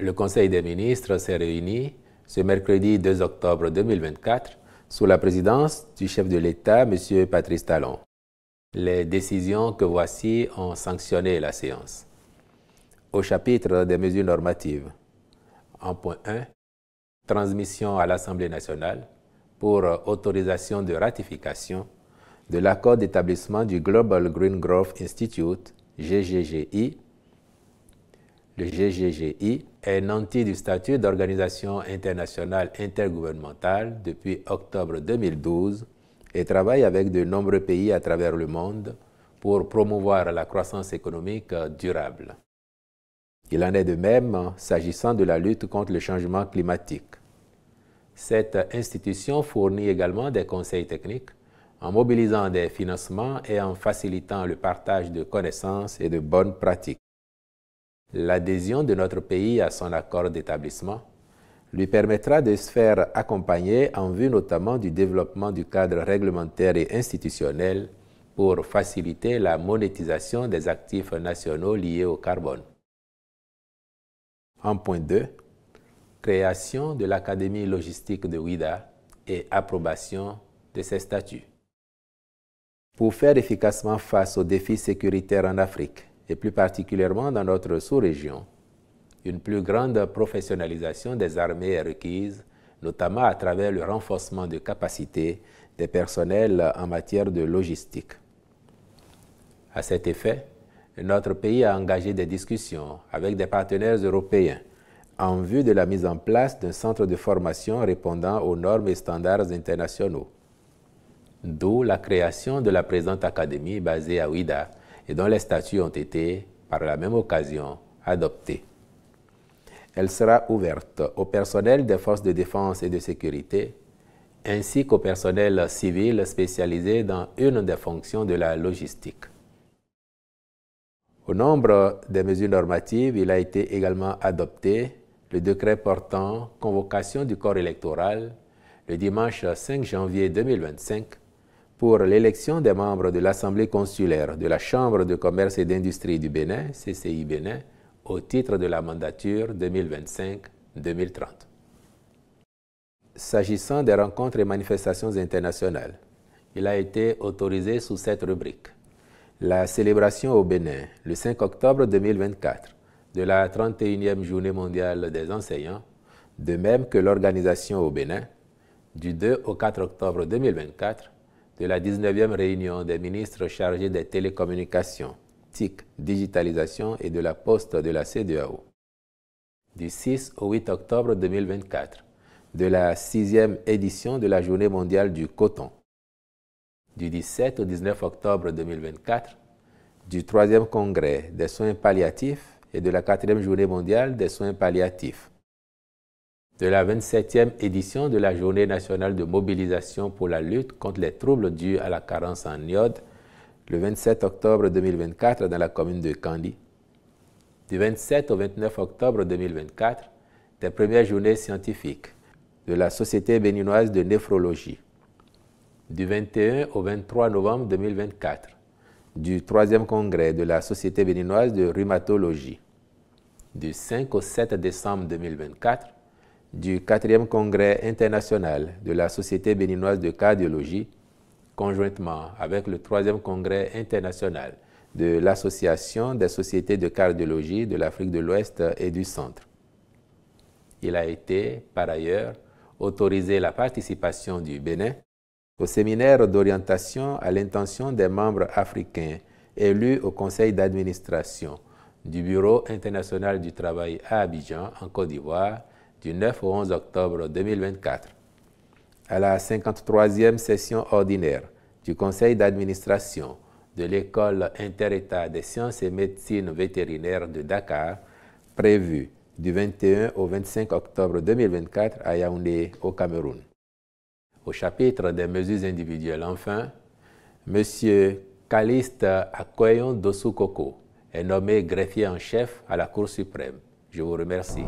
Le Conseil des ministres s'est réuni ce mercredi 2 octobre 2024 sous la présidence du chef de l'État, M. Patrice Talon. Les décisions que voici ont sanctionné la séance. Au chapitre des mesures normatives, en point 1, transmission à l'Assemblée nationale pour autorisation de ratification de l'accord d'établissement du Global Green Growth Institute, GGGI. Le GGGI est nanti du statut d'organisation internationale intergouvernementale depuis octobre 2012 et travaille avec de nombreux pays à travers le monde pour promouvoir la croissance économique durable. Il en est de même s'agissant de la lutte contre le changement climatique. Cette institution fournit également des conseils techniques en mobilisant des financements et en facilitant le partage de connaissances et de bonnes pratiques. L'adhésion de notre pays à son accord d'établissement lui permettra de se faire accompagner en vue notamment du développement du cadre réglementaire et institutionnel pour faciliter la monétisation des actifs nationaux liés au carbone. En point 2, création de l'Académie logistique de Ouidah et approbation de ses statuts. Pour faire efficacement face aux défis sécuritaires en Afrique, et plus particulièrement dans notre sous-région, une plus grande professionnalisation des armées est requise, notamment à travers le renforcement de capacités des personnels en matière de logistique. À cet effet, notre pays a engagé des discussions avec des partenaires européens en vue de la mise en place d'un centre de formation répondant aux normes et standards internationaux. D'où la création de la présente académie basée à Ouidah et dont les statuts ont été, par la même occasion, adoptés. Elle sera ouverte au personnel des forces de défense et de sécurité, ainsi qu'au personnel civil spécialisé dans une des fonctions de la logistique. Au nombre des mesures normatives, il a été également adopté le décret portant convocation du corps électoral le dimanche 5 janvier 2025 pour l'élection des membres de l'Assemblée consulaire de la Chambre de commerce et d'industrie du Bénin, CCI Bénin, au titre de la mandature 2025-2030. S'agissant des rencontres et manifestations internationales, il a été autorisé sous cette rubrique. La célébration au Bénin, le 5 octobre 2024, de la 31e Journée mondiale des enseignants, de même que l'organisation au Bénin, du 2 au 4 octobre 2024, de la 19e réunion des ministres chargés des télécommunications, TIC, digitalisation et de la poste de la CEDEAO. Du 6 au 8 octobre 2024, de la 6e édition de la Journée mondiale du coton. Du 17 au 19 octobre 2024, du 3e congrès des soins palliatifs et de la 4e Journée mondiale des soins palliatifs. De la 27e édition de la Journée nationale de mobilisation pour la lutte contre les troubles dus à la carence en iode, le 27 octobre 2024 dans la commune de Kandi. Du 27 au 29 octobre 2024, des premières journées scientifiques de la Société béninoise de néphrologie. Du 21 au 23 novembre 2024, du 3e congrès de la Société béninoise de rhumatologie. Du 5 au 7 décembre 2024, du 4e congrès international de la Société béninoise de cardiologie, conjointement avec le 3e congrès international de l'Association des sociétés de cardiologie de l'Afrique de l'Ouest et du Centre. Il a été, par ailleurs, autorisé la participation du Bénin au séminaire d'orientation à l'intention des membres africains élus au conseil d'administration du Bureau international du travail à Abidjan, en Côte d'Ivoire, du 9 au 11 octobre 2024. À la 53e session ordinaire du conseil d'administration de l'École inter-État des sciences et médecine vétérinaire de Dakar, prévue du 21 au 25 octobre 2024 à Yaoundé, au Cameroun. Au chapitre des mesures individuelles, enfin, M. Caliste Akweyon Dossou Koko est nommé greffier en chef à la Cour suprême. Je vous remercie.